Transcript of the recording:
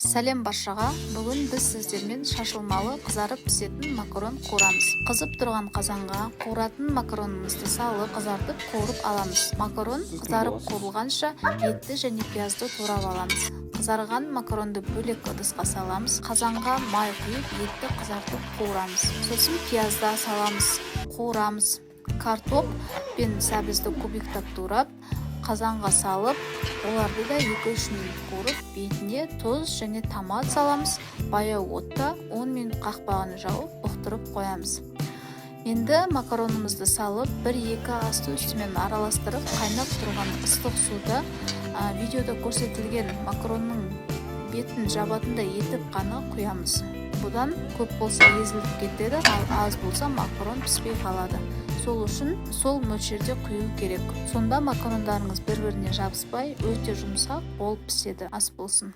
Сәлем баршаға. Бүгін біз сіздермен шашылмалы қызарып пісетін макарон қуырамыз. Қызып тұрған қазанға қуыратын макаронымызды салып, қызартып қуырып аламыз. Макарон қызарып қуырылғанша етті және пиязды турап аламыз. Қызарған макаронды бөлек ыдысқа саламыз. Қазанға май құйып, етті қызартып қуырамыз. Сосын пиязды саламыз, қуырамыз. Картоп пен сәбізді кубиктап турап, қазанға салып, оларды да 2-3 минут қуырып, бетіне тұз және томат саламыз. Баяу отта 10 минут қақпағын жауып, бұқтырып қоямыз. Енді макаронымызды салып, 1-2 асты үстімен араластырып, қайнап тұрған ыстық суда видеода көрсетілген макаронның бетін жабатындай етіп қана құямыз. Бұдан көп болса езіліп кетеді, ал аз болса макарон піспей қалады. Сол үшін сол мөлшерде құю керек. Сонда макарондарыңыз бір-біріне жабыспай, өте жұмсақ болып піседі. Ас болсын.